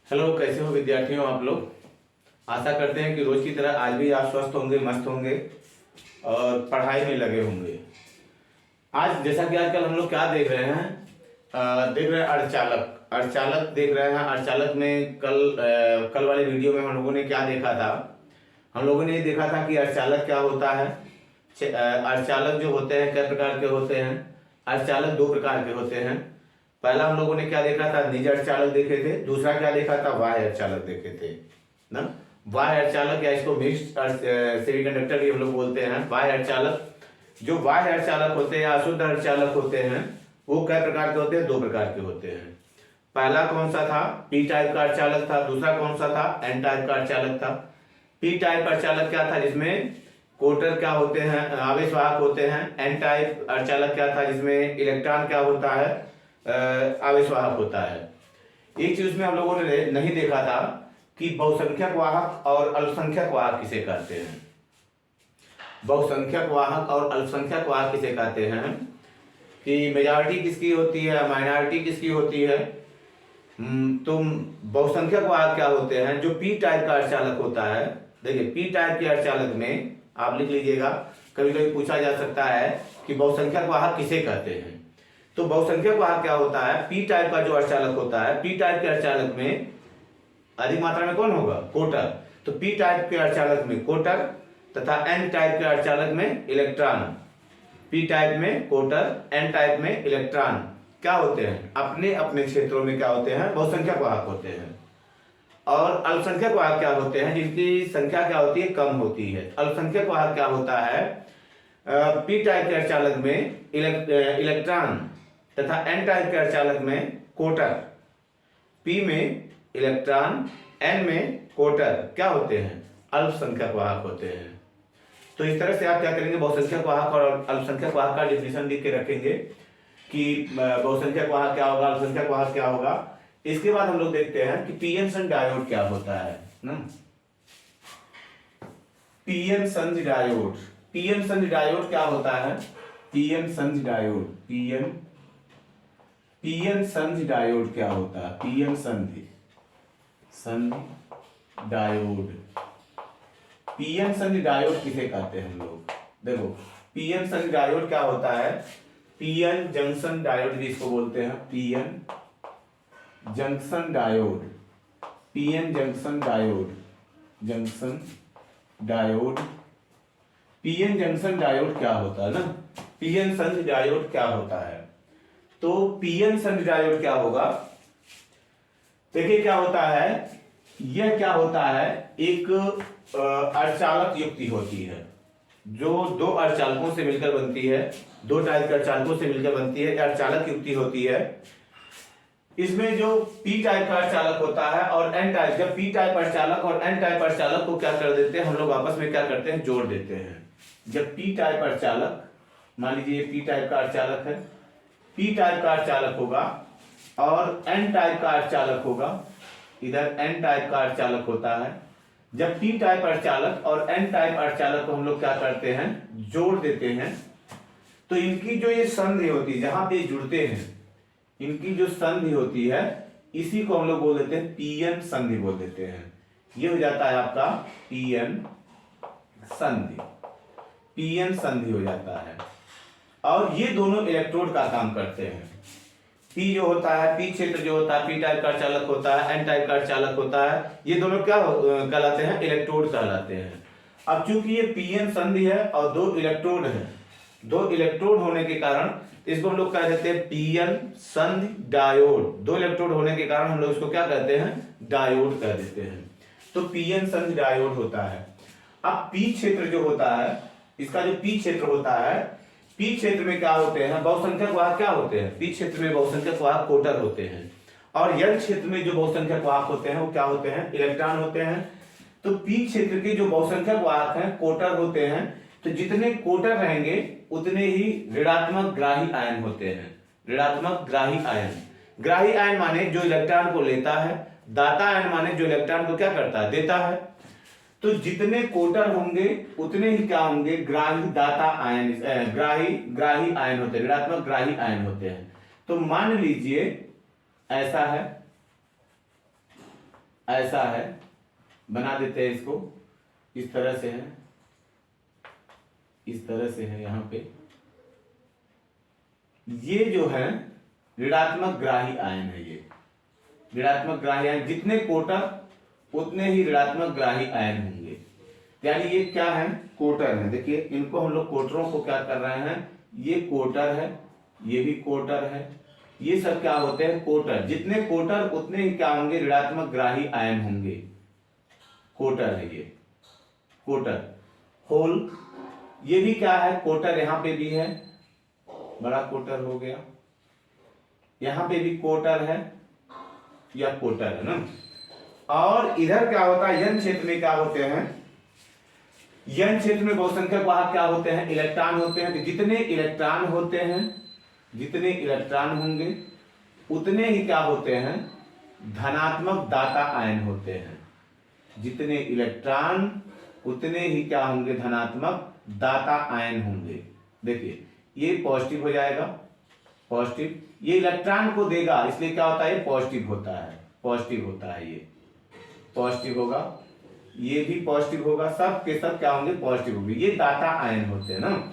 Hello, कैसे हो विद्यार्थियों आप लोग। आशा करते हैं कि रोज की तरह आज भी आप स्वस्थ होंगे, मस्त होंगे और पढ़ाई में लगे होंगे। आज जैसा कि आजकल हम लोग क्या देख रहे हैं, देख रहे हैं अर्धचालक। अर्धचालक देख रहे हैं। अर्धचालक में कल वाले वीडियो में हम लोगों ने क्या देखा था। हम लोगों ने ये देखा था कि अर्धचालक क्या होता है। अर्धचालक जो होते हैं कई प्रकार के होते हैं। अर्धचालक दो प्रकार के होते हैं। पहला हम लोगों ने क्या देखा था, निज अर्धचालक देखे थे। दूसरा क्या देखा था, बाह्य अर्धचालक देखे थे ना। बाह्य अर्धचालक या इसको मिक्स्ड सेमीकंडक्टर भी हम लोग बोलते हैं। बाह्य अर्धचालक, जो बाह्य अर्धचालक होते हैं या अशुद्ध अर्धचालक होते हैं, वो कई प्रकार के होते हैं, दो प्रकार के होते हैं। पहला कौन सा था, पी टाइप का अर्धचालक था। दूसरा कौन सा था, एन टाइप का अर्धचालक था। पी टाइप अर्धचालक क्या था, जिसमें कोटर क्या होते हैं, आवेश वाहक होते हैं। एन टाइप अर्धचालक क्या था, जिसमें इलेक्ट्रॉन क्या होता है, आवेश वाहक होता है। एक चीज में हम लोगों ने नहीं देखा था कि बहुसंख्यक वाहक और अल्पसंख्यक वाहक किसे कहते हैं। बहुसंख्यक वाहक और अल्पसंख्यक वाहक किसे कहते हैं, कि मेजॉरिटी किसकी होती है, माइनॉरिटी किसकी होती है। तो बहुसंख्यक वाहक क्या होते हैं, जो पी टाइप का अर्धचालक होता है। देखिए, पी टाइप के अर्धचालक में आप लिख लीजिएगा, कभी कभी पूछा जा सकता है कि बहुसंख्यक वाहक किसे कहते हैं। तो बहुसंख्यक वाहक क्या होता है, पी टाइप का जो अर्धचालक होता है, पी टाइप के अर्धचालक में अधिक मात्रा में कौन होगा, कोटर। तो पी टाइप के अर्धचालक में कोटर तथा एन टाइप के अर्धचालक में इलेक्ट्रॉन। पी टाइप में कोटर, एन टाइप में इलेक्ट्रॉन क्या होते हैं, अपने अपने क्षेत्रों में क्या होते हैं, बहुसंख्यक वाहक होते हैं। और अल्पसंख्यक वाहक क्या होते हैं, जिनकी संख्या क्या होती है, कम होती है। अल्पसंख्यक वाहक क्या होता है, पी टाइप के अर्धचालक में इलेक्ट्रॉन तथा एन टाइप के अर्धचालक में कोटर। पी में इलेक्ट्रॉन, एन में कोटर क्या होते हैं, अल्पसंख्यक वाहक होते हैं। तो इस तरह से आप क्या करेंगे, बहुसंख्यक वाहक और अल्पसंख्यक वाहक का डिफिनेशन लिख के रखेंगे कि बहुसंख्यक वाहक क्या होगा, अल्पसंख्यक वाहक क्या होगा। इसके बाद हम लोग देखते हैं कि पीएन संध डायोड क्या होता है ना। पीएन संध डायोड, पीएन संध डायोड क्या होता है, पीएन संध डायोड, पीएन संध डायोड क्या होता है, पीएन संधि डायोड। पीएन संधि डायोड किसे कहते हैं हम लोग, देखो पीएन संधि डायोड क्या होता है, पीएन जंक्शन डायोड जिसको बोलते हैं, PN junction diode, PN junction diode, junction diode. PN junction diode क्या होता है ना, पीएन संधि डायोड क्या होता है। तो पीएन संधि डायोड क्या होगा, देखिए क्या होता है, यह क्या होता है, एक अर्धचालक युक्ति होती है जो दो अर्धचालकों से मिलकर बनती है, दो टाइप के अर्धचालकों से मिलकर बनती है, अर्धचालक युक्ति होती है। इसमें जो पी टाइप का अर्धचालक होता है और एन टाइप, जब पी टाइप अर्धचालक और एन टाइप अर्धचालक को क्या कर देते हैं, हम लोग आपस में क्या करते हैं, जोड़ देते हैं। जब पी टाइप अर्धचालक, मान लीजिए पी टाइप का अर्धचालक है, पी टाइप का अर्धचालक होगा और एन टाइप का अर्धचालक होगा, इधर एन टाइप का अर्धचालक होता है। जब पी टाइप अर्धचालक और एन टाइप अर्धचालक को हम लोग क्या करते हैं, जोड़ देते हैं, तो इनकी जो ये संधि होती है, जहां पे जुड़ते हैं, इनकी जो संधि होती है, इसी को हम लोग बोल देते हैं पीएन संधि बोल देते हैं। ये हो जाता है आपका पीएन संधि, पीएन संधि हो जाता है। और ये दोनों इलेक्ट्रोड का काम करते हैं। पी जो होता है, पी क्षेत्र जो होता है, पी टाइप का अर्धचालक होता है, एन टाइप का अर्धचालक होता है, ये दोनों क्या कहलाते हैं, इलेक्ट्रोड कहलाते हैं। अब चूंकि ये पीएन संधि है और दो इलेक्ट्रोड है, दो इलेक्ट्रोड होने के कारण इसको हम लोग कह देते हैं पीएन संधि डायोड। दो इलेक्ट्रोड होने के कारण हम लोग इसको क्या कहते हैं, डायोड कह देते हैं। तो पीएन संधि डायोड होता है। अब पी क्षेत्र जो होता है, इसका जो पी क्षेत्र होता है, पी क्षेत्र में क्या होते हैं, बहुसंख्यक वाहक क्या होते हैं, पी क्षेत्र में बहुसंख्यक वाहक कोटर होते हैं। और एन क्षेत्र में जो बहुसंख्यक वाहक होते हैं वो क्या होते हैं, इलेक्ट्रॉन होते हैं। तो पी क्षेत्र के जो बहुसंख्यक वाहक हैं, कोटर होते हैं। तो जितने कोटर रहेंगे उतने ही ऋणात्मक ग्राही आयन होते हैं, ऋणात्मक ग्राही आयन। ग्राही आयन माने जो इलेक्ट्रॉन को लेता है, दाता आयन माने जो इलेक्ट्रॉन को क्या करता है, देता है। तो जितने कोटर होंगे उतने ही क्या होंगे, ग्राही दाता आयन, ग्राही आयन होते हैं, ऋणात्मक ग्राही आयन होते हैं। तो मान लीजिए ऐसा है, ऐसा है, बना देते हैं इसको, इस तरह से है, इस तरह से है। यहाँ पे ये जो है ऋणात्मक ग्राही आयन है। ये ऋणात्मक ग्राही आयन, जितने कोटर उतने ही ऋणात्मक ग्राही आयन होंगे। यानी ये क्या है, कोटर है। देखिए इनको हम लोग कोटरों को क्या कर रहे हैं, ये कोटर है, ये भी कोटर है, ये सब क्या होते हैं, कोटर। जितने कोटर उतने ही क्या होंगे, ऋणात्मक ग्राही आयन होंगे। कोटर है ये, कोटर। होल, ये भी क्या है, कोटर। यहां पे भी है, बड़ा कोटर हो गया, यहां पे भी कोटर है, या कोटर है ना। और इधर क्या होता है, यन क्षेत्र में क्या होते हैं, यन क्षेत्र में बहुसंख्यक वाहक क्या होते हैं, इलेक्ट्रॉन होते हैं। तो जितने इलेक्ट्रॉन होते हैं, जितने इलेक्ट्रॉन होंगे उतने ही क्या होते हैं, धनात्मक दाता आयन होते हैं। जितने इलेक्ट्रॉन उतने ही क्या होंगे, धनात्मक दाता आयन होंगे। देखिए ये पॉजिटिव हो जाएगा, पॉजिटिव, ये इलेक्ट्रॉन को देगा, इसलिए क्या होता है, ये पॉजिटिव होता है, पॉजिटिव होता है, ये पॉजिटिव होगा, ये भी पॉजिटिव होगा, सब के सब क्या होंगे, पॉजिटिव होंगे। ये दाता आयन होते हैं ना।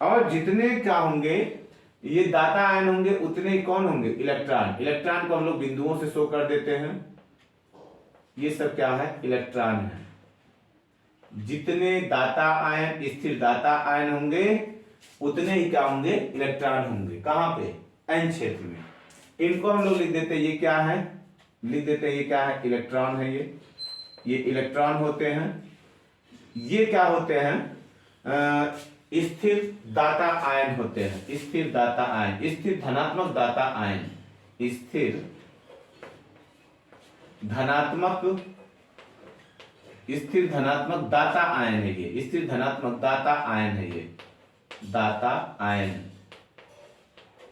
और जितने क्या होंगे, ये दाता आयन होंगे उतने ही कौन होंगे, इलेक्ट्रॉन। इलेक्ट्रॉन को हम लोग बिंदुओं से शो कर देते हैं, ये सब क्या है, इलेक्ट्रॉन है। जितने दाता आयन, स्थिर दाता आयन होंगे उतने ही क्या होंगे, इलेक्ट्रॉन होंगे। कहां पे, एन क्षेत्र में। इनको हम लोग लिख देते हैं, ये क्या है, लिख देते हैं, ये क्या है, इलेक्ट्रॉन है। ये इलेक्ट्रॉन होते हैं। ये क्या होते हैं, स्थिर दाता आयन होते हैं, स्थिर दाता आयन, स्थिर धनात्मक दाता आयन, स्थिर धनात्मक, स्थिर धनात्मक दाता आयन है ये, स्थिर धनात्मक दाता आयन है ये, दाता आयन,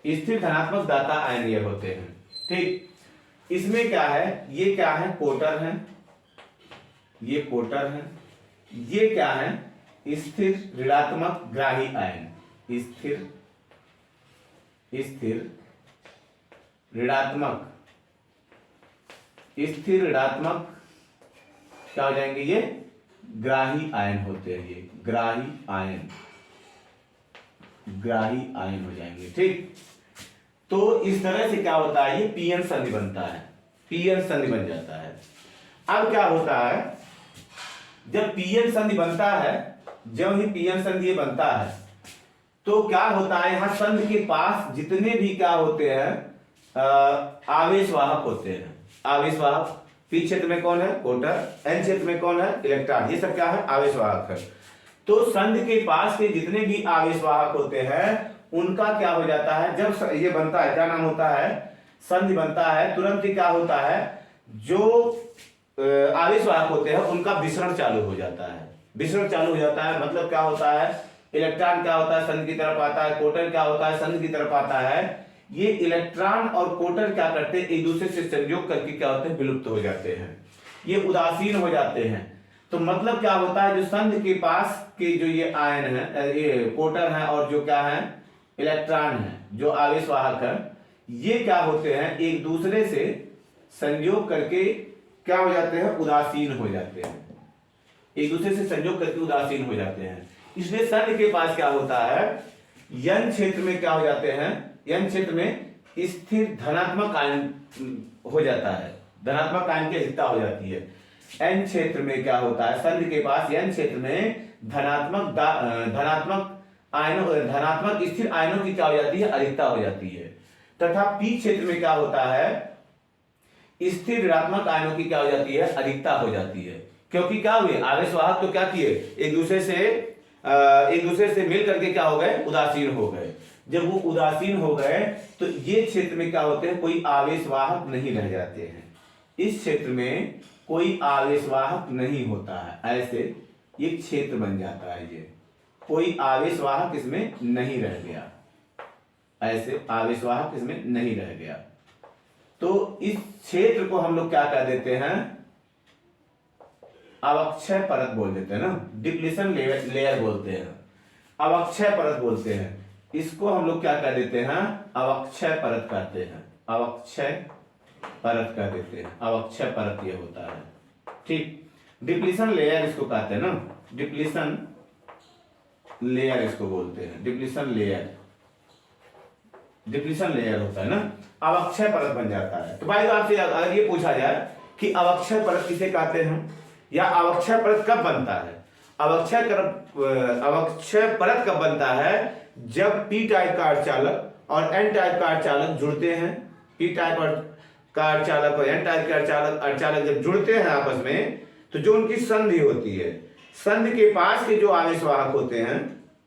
स्थिर धनात्मक दाता आयन ये होते हैं। ठीक, इसमें क्या है, ये क्या है, कोटर है, ये कोटर है। ये क्या है, स्थिर ऋणात्मक ग्राही आयन, स्थिर, स्थिर ऋणात्मक, स्थिर ऋणात्मक क्या हो जाएंगे, ये ग्राही आयन होते हैं, ये ग्राही आयन, ग्राही आयन हो जाएंगे। ठीक, तो इस तरह से क्या होता है, ये पीएन संधि बनता है, पीएन संधि बन जाता है। अब क्या होता है, जब पीएन संधि बनता है, जब ही पीएन संधि ये बनता है, तो क्या होता है, यहां संधि के पास जितने भी क्या होते हैं, आवेशवाहक होते हैं, आवेशवाहक। पी क्षेत्र में कौन है, कोटर, एन क्षेत्र में कौन है, इलेक्ट्रॉन, ये सब क्या है, आवेशवाहक है। तो संधि के पास के जितने भी आवेशवाहक होते हैं उनका क्या हो जाता है, जब ये बनता है, क्या नाम होता है, संधि बनता है, तुरंत ही क्या होता है, जो आवेशवाहक होते हैं उनका विसरण चालू हो जाता है, विसरण चालू हो जाता है। मतलब क्या होता है, इलेक्ट्रॉन क्या होता है, संधि की तरफ आता है, कोटर क्या होता है, संधि की तरफ आता है। ये इलेक्ट्रॉन और कोटर क्या करते हैं, एक दूसरे से संयोग करके क्या होते हैं, विलुप्त हो जाते हैं, ये उदासीन हो जाते हैं। तो मतलब क्या होता है, जो संधि के पास के जो ये आयन है, ये कोटर है, और जो क्या है, इलेक्ट्रॉन है, जो आवेशवाहक है, ये क्या होते हैं, एक दूसरे से संयोग करके क्या हो जाते हैं, उदासीन हो जाते हैं, एक दूसरे से संयोग करके उदासीन हो जाते हैं। इसलिए संधि के पास क्या होता है, यन क्षेत्र में क्या हो जाते हैं, यन क्षेत्र में स्थिर धनात्मक आयन हो जाता है, धनात्मक आयन की अधिकता हो जाती है। एन क्षेत्र में क्या होता है, संधि के पास एन क्षेत्र में धनात्मक आयनों, धनात्मक स्थिर आयनों की क्या हो जाती है, अधिकता हो जाती है। तथा पी क्षेत्र में क्या होता है, स्थिर ऋणात्मक आयनों की क्या हो जाती है, अधिकता हो जाती है। क्योंकि क्या हुए, आवेशवाहक तो क्या किए, एक दूसरे से मिल करके क्या हो गए, उदासीन हो गए। जब वो उदासीन हो गए तो ये क्षेत्र में क्या होते हैं, कोई आवेशवाहक नहीं रह जाते हैं, इस क्षेत्र में कोई आवेशवाहक नहीं होता है, ऐसे ये क्षेत्र बन जाता है, ये कोई आवेशवाहक इसमें नहीं रह गया, ऐसे आवेशवाहक इसमें नहीं रह गया। तो इस क्षेत्र को हम लोग क्या कह देते हैं, अवक्षय परत बोल देते हैं ना, डिप्लीशन लेयर बोलते हैं, अवक्षय परत बोलते हैं। इसको हम लोग क्या कह देते हैं, अवक्षय परत कहते हैं, अवक्षय परत कह देते हैं, अवक्षय परत ये होता है। ठीक, डिप्लीशन लेयर इसको कहते हैं ना, डिप्लीशन लेयर इसको बोलते हैं, डिप्लीशन लेयर, डिप्लीशन लेयर होता है ना, अवक्षय परत बन जाता है। तो भाई आपसे अगर ये पूछा जाए कि अवक्षय परत किसे कहते हैं या अवक्षय परत कब बनता है, अवक्षय परत कब बनता है, जब पी टाइप का अर्धचालक और एन टाइप का अर्धचालक जुड़ते हैं। पी टाइप का अर्धचालक और एन टाइप का अर्धचालक जब जुड़ते हैं आपस में, तो जो उनकी संधि होती है, संधि के पास के जो आवेशवाहक होते हैं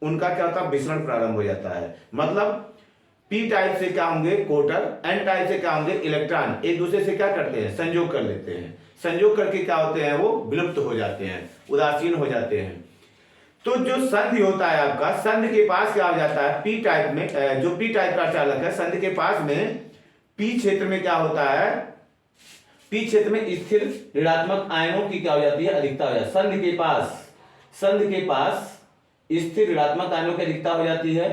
उनका क्या होता है, विसरण प्रारंभ हो जाता है। मतलब पी टाइप से क्या होंगे कोटर, एन टाइप से क्या होंगे इलेक्ट्रॉन, एक दूसरे से क्या करते हैं, संयोग कर लेते हैं। संयोग करके क्या होते हैं, वो विलुप्त हो जाते हैं, उदासीन हो जाते हैं। तो जो संधि होता है आपका, संधि के पास क्या हो जाता है, पी टाइप में, जो पी टाइप का चालक है, संधि के पास में पी क्षेत्र में क्या होता है, पी क्षेत्र में स्थिर ऋणात्मक आयनों की क्या हो जाती है, अधिकता हो जाती है। संधि के पास स्थिर ऋणात्मक आयनों की अधिकता हो जाती है,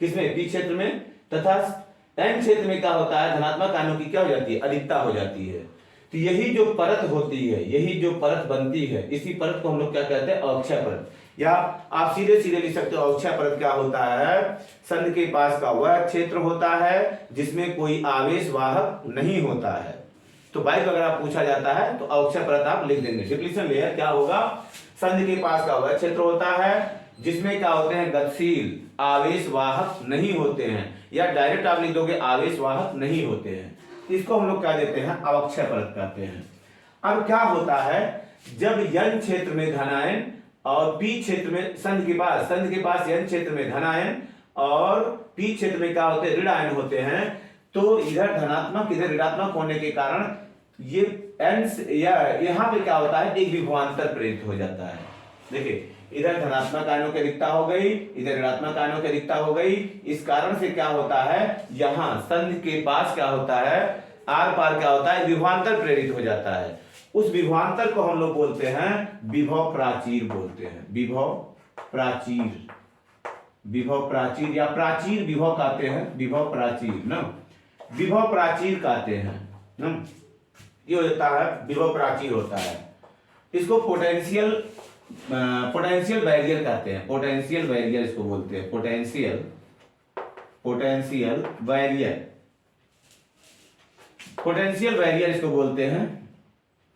किसमें, पी क्षेत्र में, तथा एन क्षेत्र में क्या होता है, धनात्मक आयनों की क्या हो जाती है, अधिकता हो जाती है। तो यही जो परत होती है, यही जो परत बनती है, इसी परत को हम लोग क्या कहते हैं, अवक्षय परत। या आप सीधे सीधे लिख सकते हो, अवक्षय परत क्या होता है, संधि के पास का वह क्षेत्र होता है जिसमें कोई आवेश वाहक नहीं होता है। तो भाई अगर आप पूछा जाता है तो अवक्षय परत आप लिख देंगे। डिप्लीशन लेयर क्या होगा, संधि के पास का वह क्षेत्र होता है जिसमें क्या होते हैं, गतिशील आवेश वाहक नहीं होते हैं, या डायरेक्ट आप लिख दोगे आवेश वाहक नहीं होते हैं। इसको हम लोग क्या देते हैं, अवक्षय परत कहते हैं। अब क्या होता है, जब एन क्षेत्र में धनायन और पी क्षेत्र में, संधि के पास एन क्षेत्र में धनायन और पी क्षेत्र में क्या होते हैं, ऋण आयन होते हैं, तो इधर धनात्मक इधर ऋणात्मक होने के कारण ये एन या यहाँ पे क्या होता है, एक विभवांतर प्रेरित हो जाता है। देखिए इधर धनात्मक आयनों की अधिकता हो गई, इधर ऋणात्मक आयनों की अधिकता हो गई। इस कारण से क्या होता है, यहाँ संधि के पास क्या होता है, आर पार क्या होता है, विभवांतर प्रेरित हो जाता है। उस विभवांतर को हम लोग बोलते हैं विभव प्राचीर बोलते हैं, विभव प्राचीर या प्राचीर विभव कहते हैं, विभव प्राचीर ना, विभव प्राचीर कहते हैं ना, ये होता है विभव प्राचीर होता है। इसको पोटेंशियल बैरियर कहते हैं, पोटेंशियल बैरियर इसको बोलते हैं, पोटेंशियल बैरियर इसको बोलते हैं,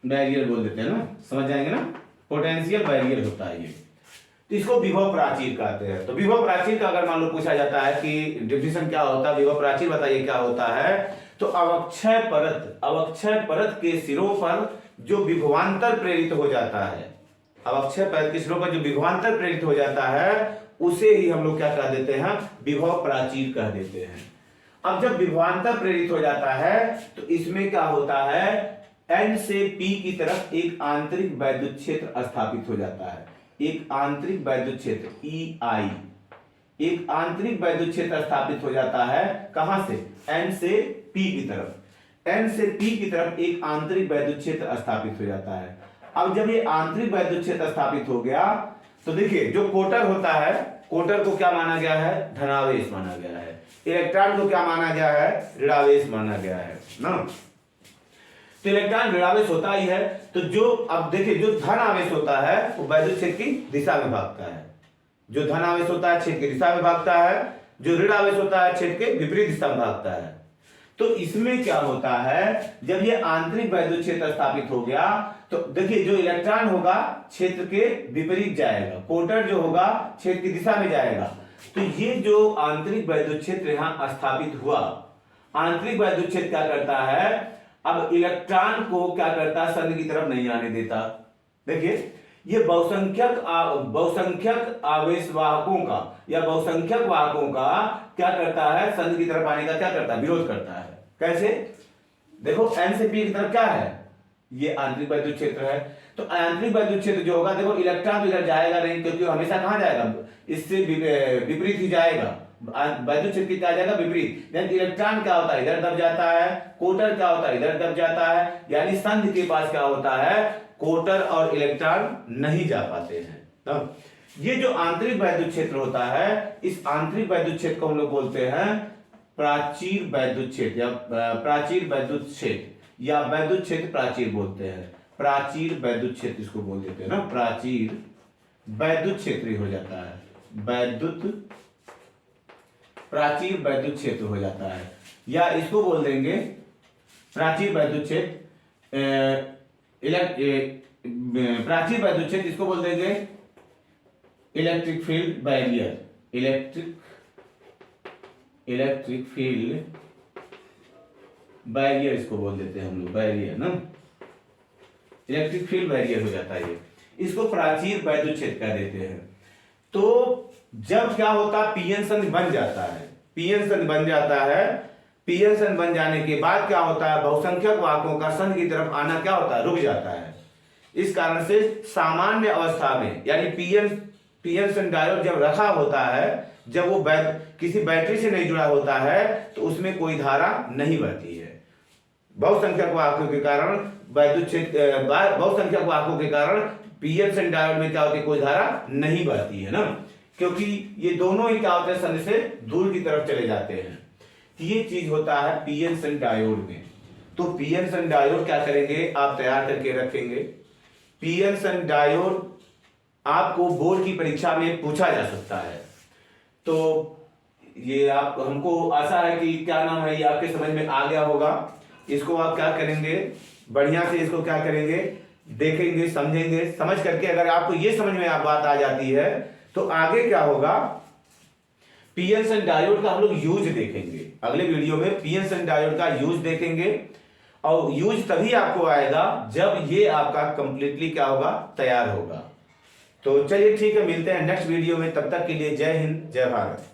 बैरियर बोल देते हैं ना, समझ जाएंगे ना, पोटेंशियल बैरियर होता है ये। तो इसको विभव प्राचीर कहते हैं। तो विभव प्राचीर का अगर मान लो पूछा जाता है कि डिफिनेशन क्या होता है, विभव प्राचीर बताइए क्या होता है, तो अवक्षय परत के सिरों पर जो विभवांतर प्रेरित हो जाता है, अवक्षय परत के सिरों पर जो विभवांतर प्रेरित हो जाता है, उसे ही हम लोग क्या कह देते हैं, विभव प्राचीर कह देते हैं। अब जब विभवांतर प्रेरित हो जाता है तो इसमें क्या होता है, एन से पी की तरफ एक आंतरिक वैद्युत क्षेत्र स्थापित हो जाता है, एक आंतरिक वैद्युत क्षेत्र EI, एक आंतरिक वैद्युत क्षेत्र स्थापित हो जाता है, कहां से, एन से पी की तरफ, एन से पी की तरफ एक आंतरिक वैद्युत क्षेत्र स्थापित हो जाता है। अब जब ये आंतरिक वैद्युत क्षेत्र स्थापित हो गया तो देखिए जो कोटर होता है, कोटर को क्या माना गया है, धनावेश माना गया है, इलेक्ट्रॉन को क्या माना गया है, ऋणावेश माना गया है ना। तो इलेक्ट्रॉन ऋणावेश होता ही है, तो जो अब देखिए जो धन आवेश होता है वो वैद्युत क्षेत्र की दिशा में भागता है, जो धन आवेश होता है क्षेत्र की दिशा में भागता है, जो ऋण आवेश होता है क्षेत्र के विपरीत दिशा में भागता है। तो इसमें क्या होता है, जब ये आंतरिक वैद्युत क्षेत्र स्थापित हो गया तो देखिए जो इलेक्ट्रॉन होगा क्षेत्र के विपरीत जाएगा, कोटर जो होगा क्षेत्र की दिशा में जाएगा। तो ये जो आंतरिक वैद्युत क्षेत्र यहाँ स्थापित हुआ, आंतरिक वैद्युत क्षेत्र क्या करता है, अब इलेक्ट्रॉन को क्या करता है, संधि की तरफ नहीं आने देता। देखिए ये बहुसंख्यक आवेश वाहकों का या बहुसंख्यक वाहकों का क्या करता है, संधि की तरफ आने का क्या करता है, विरोध करता है। कैसे, देखो एन से पी की तरफ क्या है, ये आंतरिक वैद्युत क्षेत्र है, तो आंतरिक वैद्युत क्षेत्र जो होगा, देखो इलेक्ट्रॉन तो इधर जाएगा नहीं, क्योंकि हमेशा कहां जाएगा, इससे विपरीत ही जाएगा, वैद्युत क्षेत्र क्या जाएगा, विपरीत। इलेक्ट्रॉन क्या होता है, इधर दब जाता है, कोटर क्या होता है, इधर दब जाता है, यानी संधि के पास क्या होता है, कोटर और इलेक्ट्रॉन नहीं जा पाते हैं। तब ये जो आंतरिक वैद्युत क्षेत्र होता है, इस आंतरिक वैद्युत क्षेत्र को हम लोग बोलते हैं प्राचीर वैद्युत क्षेत्र या प्राचीर वैद्युत क्षेत्र या वैद्युत क्षेत्र प्राचीर बोलते हैं। प्राचीर वैद्युत क्षेत्र इसको बोल देते हैं ना, प्राचीर वैद्युत क्षेत्र हो जाता है, प्राचीर वैद्युत क्षेत्र हो जाता है। या इसको बोल देंगे प्राचीर वैद्युत क्षेत्र, प्राचीर वैद्युत क्षेत्र इसको बोल देंगे electric field barrier, electric field barrier इसको बोल देते हैं हम लोग, बैरियर ना, इलेक्ट्रिक फील्ड बैरियर हो जाता है ये, इसको प्राचीर वैद्युत क्षेत्र कह देते हैं। तो जब क्या होता है, पीएन संधि बन जाता है, पीएन संधि बन जाता है, पीएन संधि बन जाने के बाद क्या होता है, बहुसंख्यक वाहकों का संधि की तरफ आना क्या होता है, रुक जाता है। इस कारण से सामान्य अवस्था में, यानी पीएन संधि डायोड जब रखा होता है, जब वो किसी बैटरी से नहीं जुड़ा होता है, तो उसमें कोई धारा नहीं बहती है। बहुसंख्यक वाहकों के कारण बहुसंख्यक वाहकों के कारण पीएन संधि डायोड में क्या होती है, कोई धारा नहीं बहती है ना, क्योंकि ये दोनों ही क्या होते हैं, संधि से दूर की तरफ चले जाते हैं। ये चीज होता है पीएन संधि डायोड में। तो पीएन संधि डायोड क्या करेंगे, आप तैयार करके रखेंगे। पीएन संधि डायोड आपको बोर्ड की परीक्षा में पूछा जा सकता है। तो ये आप, हमको आशा है कि क्या नाम है, ये आपके समझ में आ गया होगा। इसको आप क्या करेंगे, बढ़िया से इसको क्या करेंगे, देखेंगे, समझेंगे। समझ करके अगर आपको ये समझ में आप बात आ जाती है, तो आगे क्या होगा, पीएन संधि डायोड का हम लोग यूज देखेंगे। अगले वीडियो में पीएन संधि डायोड का यूज देखेंगे, और यूज तभी आपको आएगा जब ये आपका कंप्लीटली क्या होगा, तैयार होगा। तो चलिए ठीक है, मिलते हैं नेक्स्ट वीडियो में। तब तक के लिए जय हिंद, जय भारत।